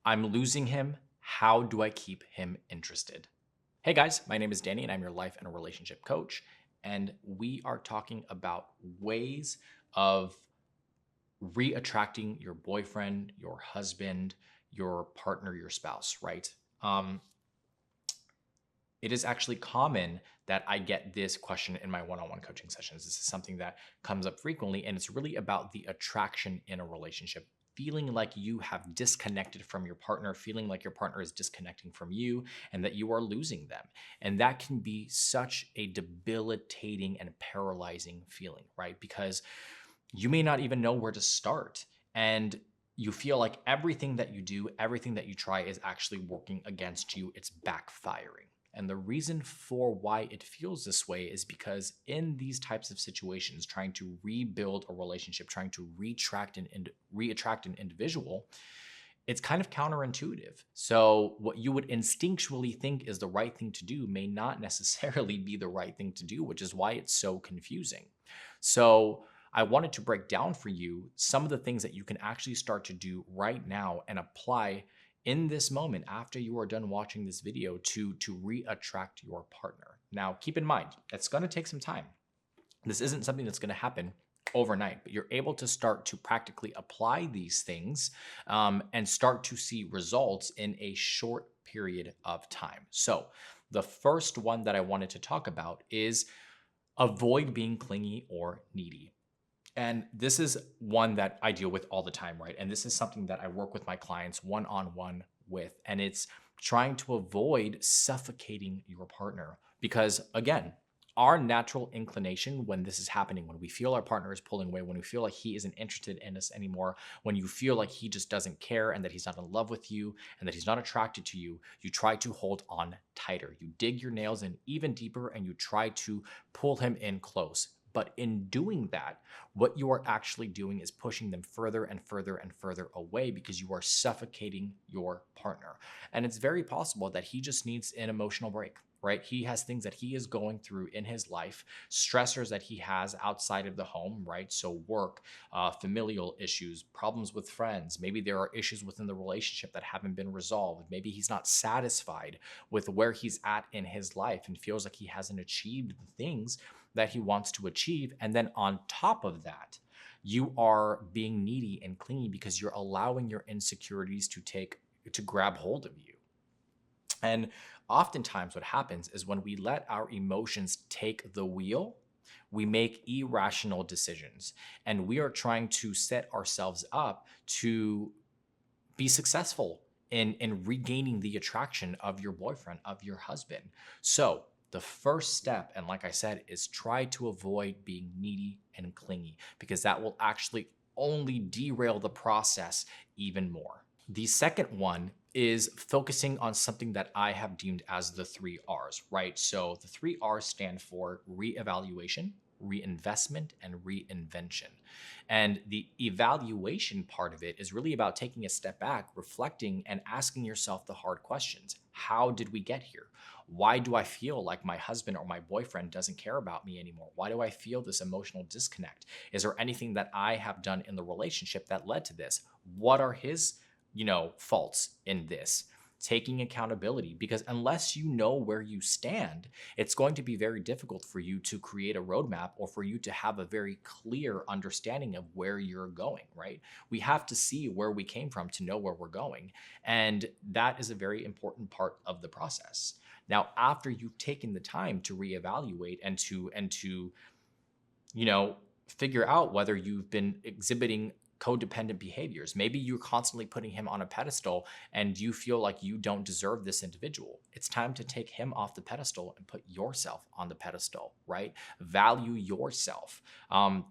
I'm losing him. How do I keep him interested? Hey guys, my name is Danny and I'm your life and relationship coach. And we are talking about ways of re-attracting your boyfriend, your husband, your partner, your spouse, right? Um, it is actually common that I get this question in my one-on-one coaching sessions. This is something that comes up frequently, and it's really about the attraction in a relationship. Feeling like you have disconnected from your partner, feeling like your partner is disconnecting from you, and that you are losing them. And that can be such a debilitating and paralyzing feeling, right? Because you may not even know where to start. And you feel like everything that you do, everything that you try is actually working against you. It's backfiring. And the reason for why it feels this way is because in these types of situations, trying to rebuild a relationship, trying to reattract an individual, it's kind of counterintuitive. So, what you would instinctually think is the right thing to do may not necessarily be the right thing to do, which is why it's so confusing. So, I wanted to break down for you some of the things that you can actually start to do right now and apply in this moment after you are done watching this video to re-attract your partner. Now, keep in mind, it's going to take some time. This isn't something that's going to happen overnight, but you're able to start to practically apply these things and start to see results in a short period of time. So, the first one that I wanted to talk about is avoid being clingy or needy. And this is one that I deal with all the time, right? And this is something that I work with my clients one on one with. And it's trying to avoid suffocating your partner. Because again, our natural inclination when this is happening, when we feel our partner is pulling away, when we feel like he isn't interested in us anymore, when you feel like he just doesn't care and that he's not in love with you and that he's not attracted to you, you try to hold on tighter. You dig your nails in even deeper and you try to pull him in close. But in doing that, what you are actually doing is pushing them further and further and further away because you are suffocating your partner. And it's very possible that he just needs an emotional break, right? He has things that he is going through in his life, stressors that he has outside of the home, right? So, work, familial issues, problems with friends. Maybe there are issues within the relationship that haven't been resolved. Maybe he's not satisfied with where he's at in his life and feels like he hasn't achieved the things that he wants to achieve. And then on top of that, you are being needy and clingy because you're allowing your insecurities to grab hold of you. And oftentimes what happens is when we let our emotions take the wheel, we make irrational decisions and we are trying to set ourselves up to be successful in regaining the attraction of your boyfriend, of your husband. So the first step, and like I said, is try to avoid being needy and clingy because that will actually only derail the process even more. The second one is focusing on something that I have deemed as the three R's, right? So the three R's stand for reevaluation, reinvestment, and reinvention. And the evaluation part of it is really about taking a step back, reflecting, and asking yourself the hard questions. How did we get here? Why do I feel like my husband or my boyfriend doesn't care about me anymore? Why do I feel this emotional disconnect? Is there anything that I have done in the relationship that led to this? What are his faults in this? Taking accountability, because unless you know where you stand, it's going to be very difficult for you to create a roadmap or for you to have a very clear understanding of where you're going, right? We have to see where we came from to know where we're going. And that is a very important part of the process. Now, after you've taken the time to reevaluate and to figure out whether you've been exhibiting codependent behaviors. Maybe you're constantly putting him on a pedestal and you feel like you don't deserve this individual. It's time to take him off the pedestal and put yourself on the pedestal, right? Value yourself.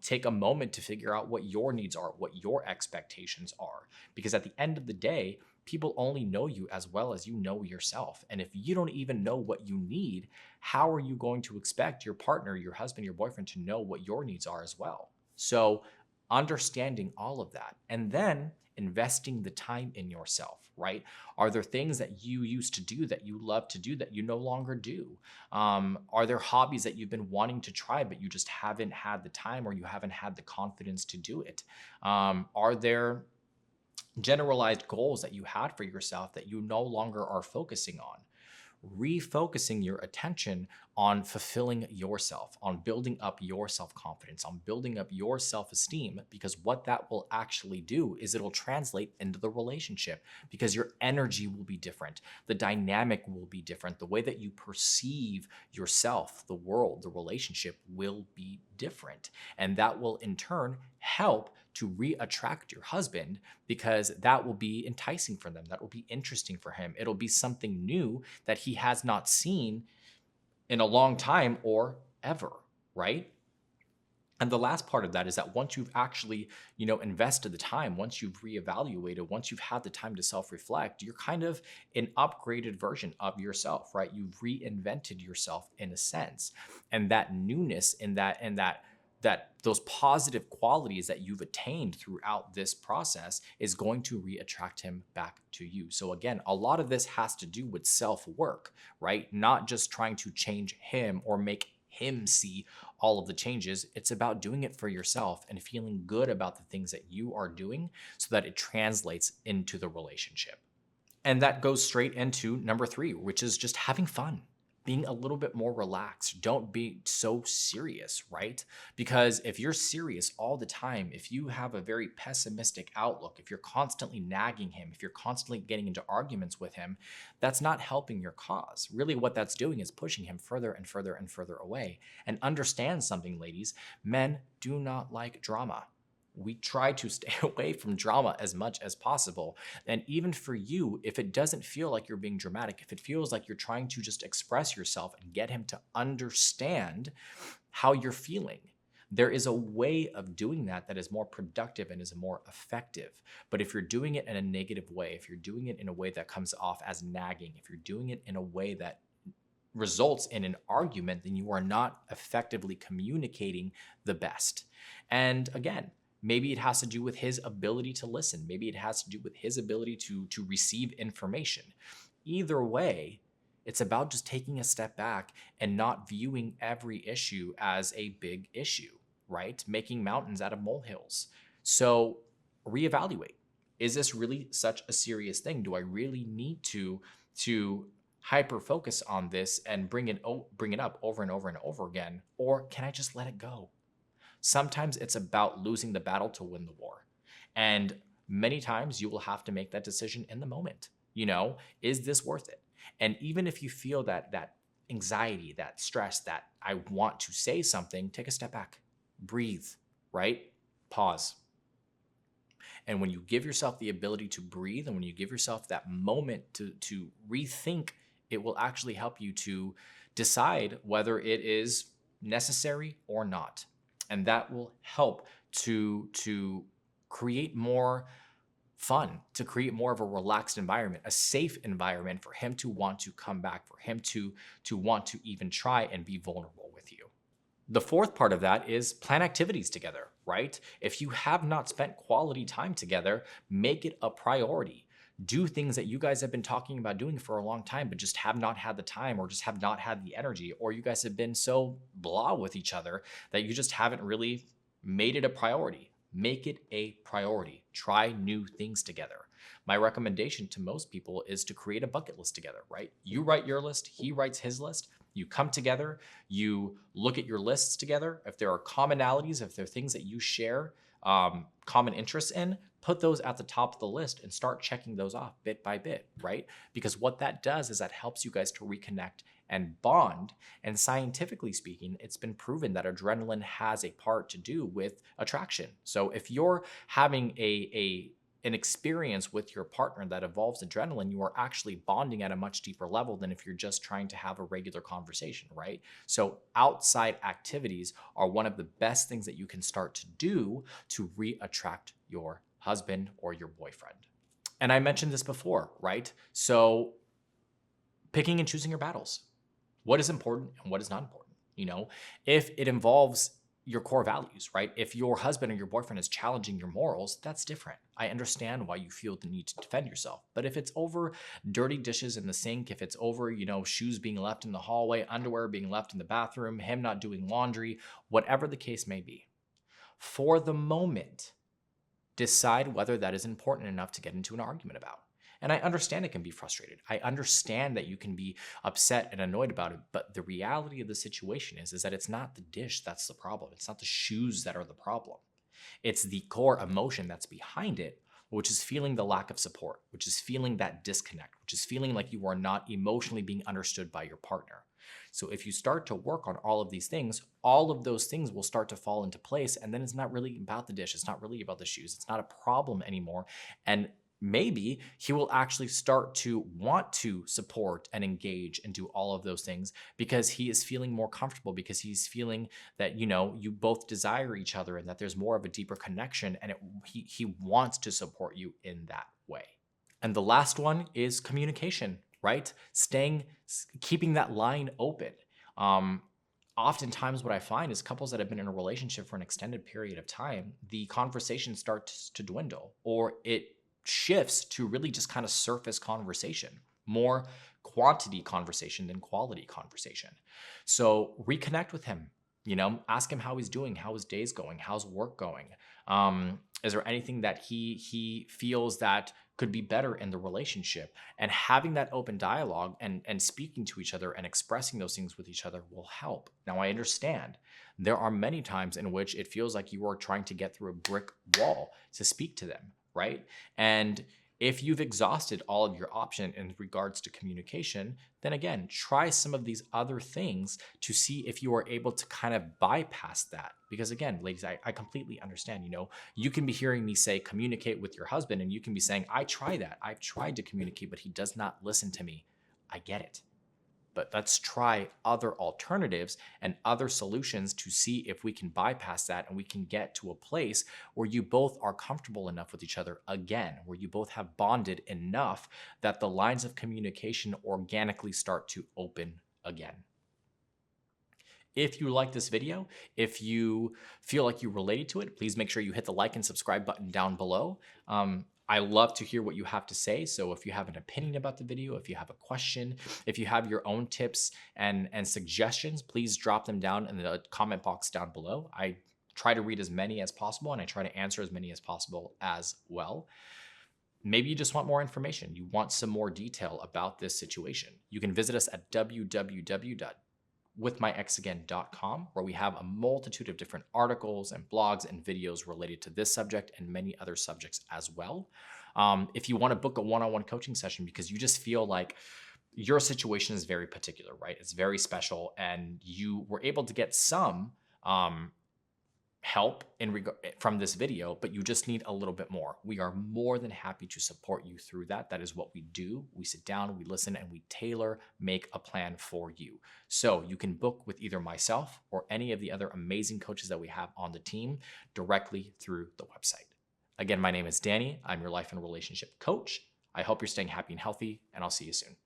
Take a moment to figure out what your needs are, what your expectations are. Because at the end of the day, people only know you as well as you know yourself. And if you don't even know what you need, how are you going to expect your partner, your husband, your boyfriend to know what your needs are as well? So, understanding all of that and then investing the time in yourself, right? Are there things that you used to do that you love to do that you no longer do? Are there hobbies that you've been wanting to try, but you just haven't had the time or you haven't had the confidence to do it? Are there generalized goals that you had for yourself that you no longer are focusing on. Refocusing your attention on fulfilling yourself, on building up your self confidence, on building up your self esteem, because what that will actually do is it'll translate into the relationship because your energy will be different. The dynamic will be different. The way that you perceive yourself, the world, the relationship will be different. And that will in turn help to re-attract your husband because that will be enticing for them. That will be interesting for him. It'll be something new that he has not seen in a long time or ever, right? And the last part of that is that once you've actually, invested the time, once you've reevaluated, once you've had the time to self-reflect, you're kind of an upgraded version of yourself, right? You've reinvented yourself in a sense. And that newness and that those positive qualities that you've attained throughout this process is going to re-attract him back to you. So again, a lot of this has to do with self-work, right? Not just trying to change him or make him see all of the changes. It's about doing it for yourself and feeling good about the things that you are doing so that it translates into the relationship. And that goes straight into number 3, which is just having fun, being a little bit more relaxed. Don't be so serious, right? Because if you're serious all the time, if you have a very pessimistic outlook, if you're constantly nagging him, if you're constantly getting into arguments with him, that's not helping your cause. Really, what that's doing is pushing him further and further and further away. And understand something, ladies, men do not like drama. We try to stay away from drama as much as possible. And even for you, if it doesn't feel like you're being dramatic, if it feels like you're trying to just express yourself and get him to understand how you're feeling, there is a way of doing that that is more productive and is more effective. But if you're doing it in a negative way, if you're doing it in a way that comes off as nagging, if you're doing it in a way that results in an argument, then you are not effectively communicating the best. And again, maybe it has to do with his ability to listen. Maybe it has to do with his ability to receive information. Either way, it's about just taking a step back and not viewing every issue as a big issue, right? Making mountains out of molehills. So reevaluate. Is this really such a serious thing? Do I really need to hyper focus on this and bring it up over and over and over again? Or can I just let it go? Sometimes it's about losing the battle to win the war. And many times you will have to make that decision in the moment. Is this worth it? And even if you feel that anxiety, that stress, that I want to say something, take a step back, breathe, right? Pause. And when you give yourself the ability to breathe and when you give yourself that moment to rethink, it will actually help you to decide whether it is necessary or not. And that will help to create more fun, to create more of a relaxed environment, a safe environment for him to want to come back, for him to want to even try and be vulnerable with you. The fourth part of that is plan activities together, right? If you have not spent quality time together, make it a priority. Do things that you guys have been talking about doing for a long time, but just have not had the time or just have not had the energy, or you guys have been so blah with each other that you just haven't really made it a priority. Make it a priority. Try new things together. My recommendation to most people is to create a bucket list together, right? You write your list, he writes his list. You come together, you look at your lists together. If there are commonalities, if there are things that you share common interests in, put those at the top of the list and start checking those off bit by bit, right? Because what that does is that helps you guys to reconnect and bond. And scientifically speaking, it's been proven that adrenaline has a part to do with attraction. So if you're having an experience with your partner that involves adrenaline, you are actually bonding at a much deeper level than if you're just trying to have a regular conversation, right? So outside activities are one of the best things that you can start to do to re-attract your husband or your boyfriend. And I mentioned this before, right? So picking and choosing your battles. What is important and what is not important? If it involves your core values, right? If your husband or your boyfriend is challenging your morals, that's different. I understand why you feel the need to defend yourself. But if it's over dirty dishes in the sink, if it's over, shoes being left in the hallway, underwear being left in the bathroom, him not doing laundry, whatever the case may be, for the moment, Decide whether that is important enough to get into an argument about. And I understand it can be frustrated. I understand that you can be upset and annoyed about it, but the reality of the situation is that it's not the dish that's the problem. It's not the shoes that are the problem. It's the core emotion that's behind it, which is feeling the lack of support, which is feeling that disconnect, which is feeling like you are not emotionally being understood by your partner. So if you start to work on all of these things, all of those things will start to fall into place. And then it's not really about the dish. It's not really about the shoes. It's not a problem anymore. And maybe he will actually start to want to support and engage and do all of those things because he is feeling more comfortable, because he's feeling that, you both desire each other and that there's more of a deeper connection, and he wants to support you in that way. And the last one is communication, right? Keeping that line open. Oftentimes what I find is couples that have been in a relationship for an extended period of time, the conversation starts to dwindle, or it shifts to really just kind of surface conversation, more quantity conversation than quality conversation. So reconnect with him, ask him how he's doing, how his day's going, how's work going. Is there anything that he feels that could be better in the relationship? And having that open dialogue and speaking to each other and expressing those things with each other will help. Now, I understand there are many times in which it feels like you are trying to get through a brick wall to speak to them, right? And if you've exhausted all of your options in regards to communication, then again, try some of these other things to see if you are able to kind of bypass that. Because again, ladies, I completely understand, you can be hearing me say communicate with your husband, and you can be saying, I try that. I've tried to communicate, but he does not listen to me. I get it. But let's try other alternatives and other solutions to see if we can bypass that and we can get to a place where you both are comfortable enough with each other again, where you both have bonded enough that the lines of communication organically start to open again. If you like this video, if you feel like you related to it, please make sure you hit the like and subscribe button down below. I love to hear what you have to say. So if you have an opinion about the video, if you have a question, if you have your own tips and suggestions, please drop them down in the comment box down below. I try to read as many as possible, and I try to answer as many as possible as well. Maybe you just want more information. You want some more detail about this situation. You can visit us at www.withmyexagain.com, where we have a multitude of different articles and blogs and videos related to this subject and many other subjects as well. If you want to book a one-on-one coaching session because you just feel like your situation is very particular, right? It's very special, and you were able to get some help from this video, but you just need a little bit more. We are more than happy to support you through that. That is what we do. We sit down, we listen, and we make a plan for you. So you can book with either myself or any of the other amazing coaches that we have on the team directly through the website. Again, my name is Danny. I'm your life and relationship coach. I hope you're staying happy and healthy, and I'll see you soon.